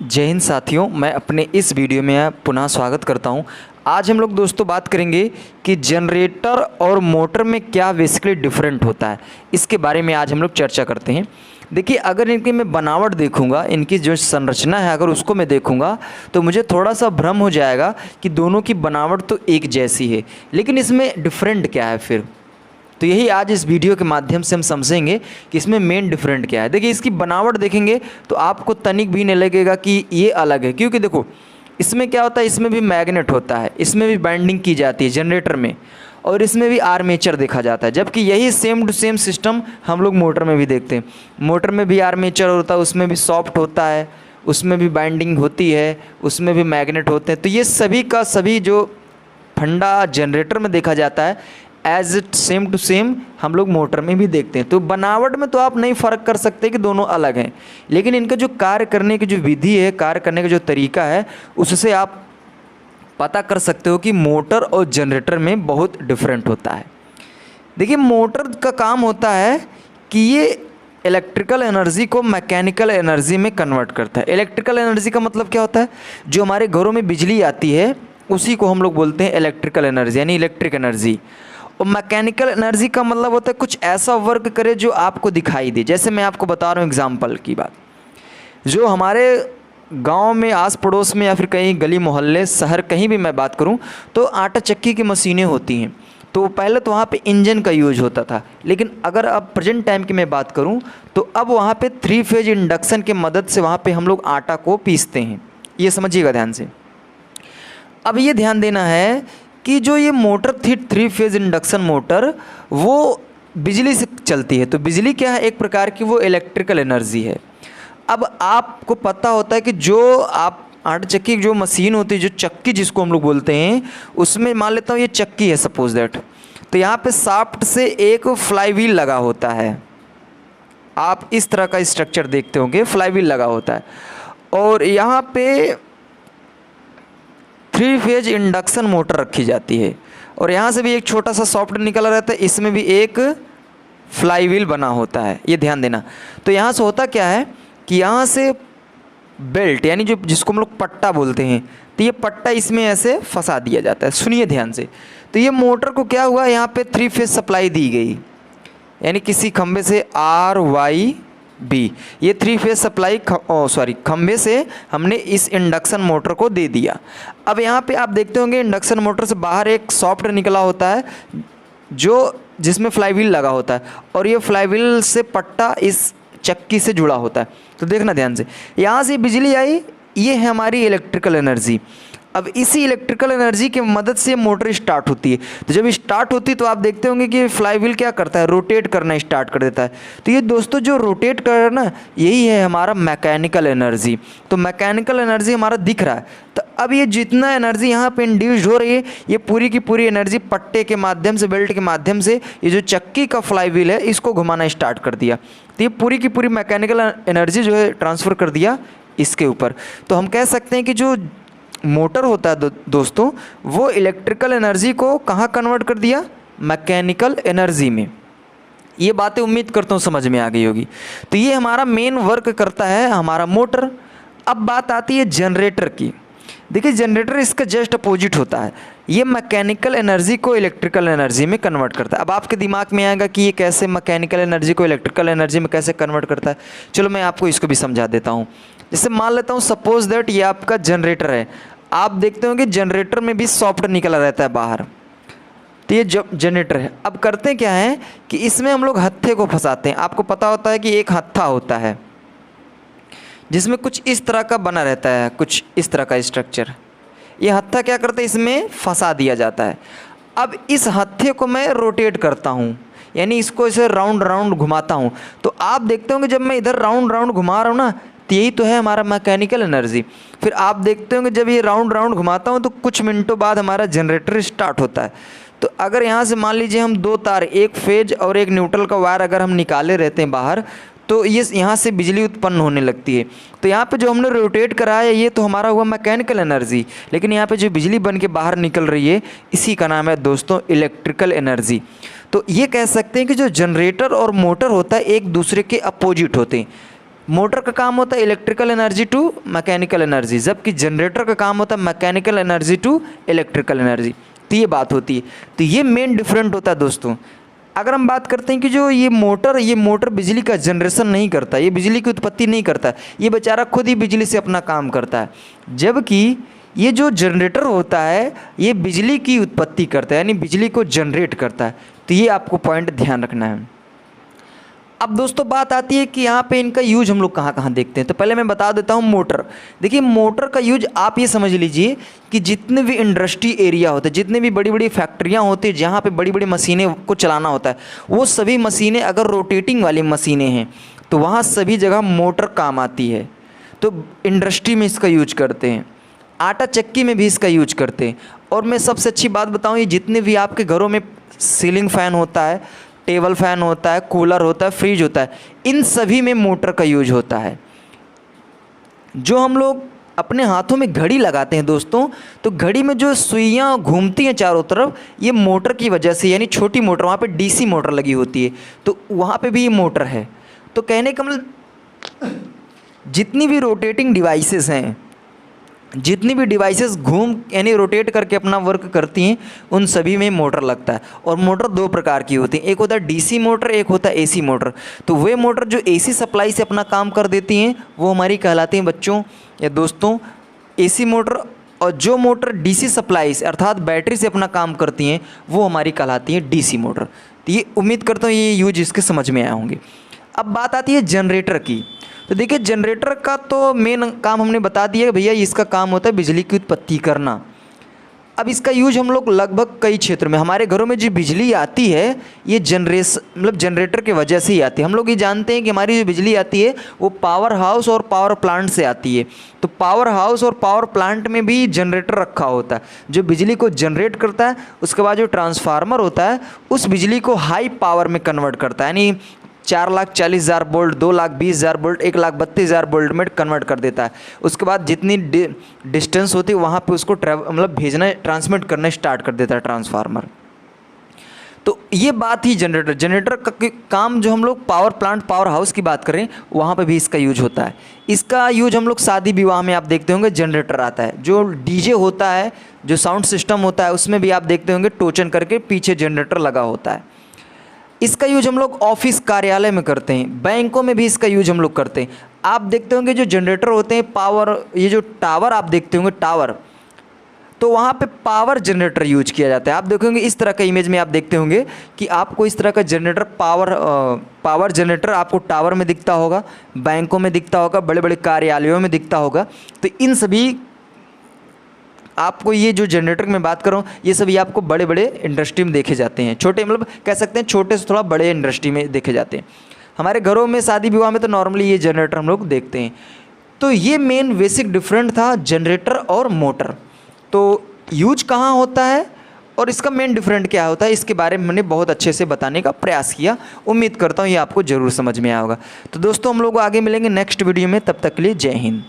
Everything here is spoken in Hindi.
जय हिंद साथियों, मैं अपने इस वीडियो में पुनः स्वागत करता हूं। आज हम लोग दोस्तों बात करेंगे कि जनरेटर और मोटर में क्या बेसिकली डिफरेंट होता है, इसके बारे में आज हम लोग चर्चा करते हैं। देखिए, अगर इनकी मैं बनावट देखूंगा, इनकी जो संरचना है अगर उसको मैं देखूंगा तो मुझे थोड़ा सा भ्रम हो जाएगा कि दोनों की बनावट तो एक जैसी है, लेकिन इसमें डिफरेंट क्या है फिर। तो यही आज इस वीडियो के माध्यम से हम समझेंगे कि इसमें मेन डिफरेंट क्या है। देखिए, इसकी बनावट देखेंगे तो आपको तनिक भी नहीं लगेगा कि ये अलग है, क्योंकि देखो इसमें क्या होता है, इसमें भी मैग्नेट होता है, इसमें भी बाइंडिंग की जाती है जनरेटर में, और इसमें भी आर्मेचर देखा जाता है। जबकि यही सेम टू सेम सिस्टम हम लोग मोटर में भी देखते हैं। मोटर में भी आर्मेचर होता है, उसमें भी सॉफ्ट होता है, उसमें भी बाइंडिंग होती है, उसमें भी मैग्नेट होते हैं। तो ये सभी का सभी जो फंडा जनरेटर में देखा जाता है, as it same to same हम लोग मोटर में भी देखते हैं। तो बनावट में तो आप नहीं फ़र्क कर सकते कि दोनों अलग हैं, लेकिन इनका जो कार्य करने की जो विधि है, कार्य करने का जो तरीका है, उससे आप पता कर सकते हो कि मोटर और जनरेटर में बहुत डिफरेंट होता है। देखिए, मोटर का काम होता है कि ये इलेक्ट्रिकल एनर्जी को मैकेनिकल एनर्जी में कन्वर्ट करता है। इलेक्ट्रिकल एनर्जी का मतलब क्या होता है, जो हमारे घरों में बिजली आती है उसी को हम लोग बोलते हैं इलेक्ट्रिकल एनर्जी, यानी इलेक्ट्रिक एनर्जी। और मैकेनिकल एनर्जी का मतलब होता है कुछ ऐसा वर्क करे जो आपको दिखाई दे। जैसे मैं आपको बता रहा हूँ एग्जांपल की बात, जो हमारे गांव में आस पड़ोस में या फिर कहीं गली मोहल्ले शहर कहीं भी मैं बात करूं तो आटा चक्की की मशीनें होती हैं। तो पहले तो वहाँ पे इंजन का यूज होता था, लेकिन अगर अब प्रेजेंट टाइम की मैं बात करूं तो अब वहाँ पे 3 फेज इंडक्शन की मदद से वहाँ पे हम लोग आटा को पीसते हैं। ये समझिएगा ध्यान से। अब ये ध्यान देना है कि जो ये मोटर थी 3 फेज इंडक्शन मोटर, वो बिजली से चलती है। तो बिजली क्या है, एक प्रकार की वो इलेक्ट्रिकल एनर्जी है। अब आपको पता होता है कि जो आप आटा चक्की की जो मशीन होती है, जो चक्की जिसको हम लोग बोलते हैं, उसमें मान लेता हूँ ये चक्की है सपोज दैट। तो यहाँ पे शाफ्ट से एक फ्लाई व्हील लगा होता है। आप इस तरह का स्ट्रक्चर देखते होंगे, फ्लाई व्हील लगा होता है। और यहाँ पे 3 फेज इंडक्शन मोटर रखी जाती है, और यहाँ से भी एक छोटा सा सॉफ्टवेयर निकला रहता है, इसमें भी एक फ्लाई व्हील बना होता है। ये ध्यान देना। तो यहाँ से होता क्या है कि यहाँ से बेल्ट, यानी जो जिसको हम लोग पट्टा बोलते हैं, तो ये पट्टा इसमें ऐसे फंसा दिया जाता है। सुनिए ध्यान से। तो ये मोटर को क्या हुआ, यहाँ पे 3 फेज सप्लाई दी गई, यानी किसी खंभे से RYB, ये 3 फेज सप्लाई खंभे से हमने इस इंडक्शन मोटर को दे दिया। अब यहाँ पे आप देखते होंगे इंडक्शन मोटर से बाहर एक सॉफ्टवेयर निकला होता है जो जिसमें फ्लाई व्हील लगा होता है, और ये फ्लाई व्हील से पट्टा इस चक्की से जुड़ा होता है। तो देखना ध्यान से, यहाँ से बिजली आई, ये है हमारी इलेक्ट्रिकल एनर्जी। अब इसी इलेक्ट्रिकल एनर्जी की मदद से मोटर स्टार्ट होती है। तो जब स्टार्ट होती है तो आप देखते होंगे कि फ्लाई व्हील क्या करता है, रोटेट करना स्टार्ट कर देता है। तो ये दोस्तों जो रोटेट कर रहा है ना, यही है हमारा मैकेनिकल एनर्जी। तो मैकेनिकल एनर्जी हमारा दिख रहा है। तो अब ये जितना एनर्जी यहाँ पे इंड्यूस हो रही है, ये पूरी की पूरी एनर्जी पट्टे के माध्यम से, बेल्ट के माध्यम से ये जो चक्की का फ्लाई व्हील है इसको घुमाना स्टार्ट कर दिया। तो ये पूरी की पूरी मैकेनिकल एनर्जी जो है ट्रांसफ़र कर दिया इसके ऊपर। तो हम कह सकते हैं कि जो मोटर होता है दोस्तों, वो इलेक्ट्रिकल एनर्जी को कहाँ कन्वर्ट कर दिया, मैकेनिकल एनर्जी में। ये बातें उम्मीद करता हूँ समझ में आ गई होगी। तो ये हमारा मेन वर्क करता है हमारा मोटर। अब बात आती है जनरेटर की। देखिए, जनरेटर इसका जस्ट अपोजिट होता है। ये मैकेनिकल एनर्जी को इलेक्ट्रिकल एनर्जी में कन्वर्ट करता है। अब आपके दिमाग में आएगा कि ये कैसे मैकेनिकल एनर्जी को इलेक्ट्रिकल एनर्जी में कैसे कन्वर्ट करता है। चलो मैं आपको इसको भी समझा देता हूँ। जैसे मान लेता हूँ सपोज दैट ये आपका जनरेटर है। आप देखते हो कि जनरेटर में भी सॉफ्टवेयर निकला रहता है बाहर। तो ये जनरेटर है। अब करते क्या है कि इसमें हम लोग हत्थे को फंसाते हैं। आपको पता होता है कि एक हत्था होता है जिसमें कुछ इस तरह का बना रहता है, कुछ इस तरह का स्ट्रक्चर। ये हत्था क्या करता है, इसमें फंसा दिया जाता है। अब इस हत्थे को मैं रोटेट करता हूँ, यानी इसको इसे राउंड राउंड घुमाता हूँ। तो आप देखते होंगे जब मैं इधर राउंड राउंड घुमा रहा हूँ ना, तो यही तो है हमारा मैकेनिकल एनर्जी। फिर आप देखते होंगे जब ये राउंड राउंड घुमाता हूँ तो कुछ मिनटों बाद हमारा जनरेटर स्टार्ट होता है। तो अगर यहाँ से मान लीजिए हम 2 तार, एक फेज और एक न्यूट्रल का वायर अगर हम निकाले रहते हैं बाहर, तो ये यहाँ से बिजली उत्पन्न होने लगती है। तो यहाँ पे जो हमने रोटेट कराया ये तो हमारा हुआ मैकेनिकल एनर्जी, लेकिन यहाँ पे जो बिजली बन के बाहर निकल रही है इसी का नाम है दोस्तों इलेक्ट्रिकल एनर्जी। तो ये कह सकते हैं कि जो जनरेटर और मोटर होता है एक दूसरे के अपोजिट होते हैं। मोटर का काम होता है electrical energy to mechanical energy, जबकि जनरेटर का काम होता है mechanical energy to electrical energy. तो ये बात होती है, तो ये मेन डिफरेंट होता है दोस्तों। अगर हम बात करते हैं कि जो ये मोटर बिजली का जनरेशन नहीं करता, ये बिजली की उत्पत्ति नहीं करता, ये बेचारा खुद ही बिजली से अपना काम करता है, जबकि ये जो जनरेटर होता है ये बिजली की उत्पत्ति करता है, यानी बिजली को जनरेट करता है। तो ये आपको पॉइंट ध्यान रखना है। अब दोस्तों बात आती है कि यहाँ पे इनका यूज हम लोग कहाँ कहाँ देखते हैं। तो पहले मैं बता देता हूँ मोटर। देखिए मोटर का यूज आप ये समझ लीजिए कि जितने भी इंडस्ट्री एरिया होते हैं, जितने भी बड़ी बड़ी फैक्ट्रियाँ होती हैं जहाँ पे बड़ी बड़ी मशीनें को चलाना होता है, वो सभी मशीनें अगर रोटेटिंग वाली मशीनें हैं तो वहाँ सभी जगह मोटर काम आती है। तो इंडस्ट्री में इसका यूज करते हैं, आटा चक्की में भी इसका यूज करते हैं। और मैं सबसे अच्छी बात बताऊँ, ये जितने भी आपके घरों में सीलिंग फ़ैन होता है, टेबल फैन होता है, कूलर होता है, फ्रिज होता है, इन सभी में मोटर का यूज होता है। जो हम लोग अपने हाथों में घड़ी लगाते हैं दोस्तों, तो घड़ी में जो सुइयाँ घूमती हैं चारों तरफ, ये मोटर की वजह से, यानी छोटी मोटर, वहाँ पे डीसी मोटर लगी होती है, तो वहाँ पे भी ये मोटर है। तो कहने का मतलब जितनी भी रोटेटिंग डिवाइसेस हैं, जितनी भी डिवाइसेस घूम यानी रोटेट करके अपना वर्क करती हैं, उन सभी में मोटर लगता है। और मोटर दो प्रकार की होती हैं, एक होता है डीसी मोटर, एक होता है एसी मोटर। तो वे मोटर जो एसी सप्लाई से अपना काम कर देती हैं वो हमारी कहलाती हैं बच्चों या दोस्तों एसी मोटर, और जो मोटर डीसी सप्लाई से अर्थात बैटरी से अपना काम करती हैं वो हमारी कहलाती हैं डीसी मोटर। तो ये उम्मीद करता हूँ ये यूज इसके समझ में आए होंगे। अब बात आती है जनरेटर की। तो देखिए जनरेटर का तो मेन काम हमने बता दिया कि भैया इसका काम होता है बिजली की उत्पत्ति करना। अब इसका यूज हम लोग लगभग कई क्षेत्र में, हमारे घरों में जो बिजली आती है ये जनरेटर की वजह से ही आती है। हम लोग ये जानते हैं कि हमारी जो बिजली आती है वो पावर हाउस और पावर प्लांट से आती है। तो पावर हाउस और पावर प्लांट में भी जनरेटर रखा होता है जो बिजली को जनरेट करता है। उसके बाद जो ट्रांसफार्मर होता है उस बिजली को हाई पावर में कन्वर्ट करता है, यानी 4,40,000 वोल्ट, 2,20,000 वोल्ट, 1,32,000 वोल्ट में कन्वर्ट कर देता है। उसके बाद जितनी डिस्टेंस होती है वहाँ पे उसको भेजना, ट्रांसमिट करना स्टार्ट कर देता है ट्रांसफार्मर। तो ये बात ही जनरेटर का काम जो हम लोग पावर प्लांट, पावर हाउस की बात करें वहाँ पे भी इसका यूज होता है। इसका यूज हम लोग शादी विवाह में आप देखते होंगे जनरेटर आता है। जो डीजे होता है, जो साउंड सिस्टम होता है, उसमें भी आप देखते होंगे टोचन करके पीछे जनरेटर लगा होता है। इसका यूज हम लोग ऑफिस कार्यालय में करते हैं, बैंकों में भी इसका यूज हम लोग करते हैं। आप देखते होंगे जो जनरेटर होते हैं पावर, ये जो टावर आप देखते होंगे टावर, तो वहाँ पे पावर जनरेटर यूज किया जाता है। आप देखेंगे इस तरह का इमेज में आप देखते होंगे कि आपको इस तरह का जनरेटर पावर जनरेटर आपको टावर में दिखता होगा, बैंकों में दिखता होगा, बड़े बड़े कार्यालयों में दिखता होगा। तो इन सभी आपको ये जो जनरेटर में बात कर रहा हूँ ये सभी आपको बड़े बड़े इंडस्ट्री में देखे जाते हैं। छोटे मतलब कह सकते हैं छोटे से थोड़ा बड़े इंडस्ट्री में देखे जाते हैं। हमारे घरों में शादी विवाह में तो नॉर्मली ये जनरेटर हम लोग देखते हैं। तो ये मेन बेसिक डिफरेंट था जनरेटर और मोटर। तो यूज कहाँ होता है और इसका मेन डिफरेंट क्या होता है, इसके बारे में मैंने बहुत अच्छे से बताने का प्रयास किया। उम्मीद करता हूँ ये आपको ज़रूर समझ में आया होगा। तो दोस्तों हम लोग आगे मिलेंगे नेक्स्ट वीडियो में, तब तक के लिए जय हिंद।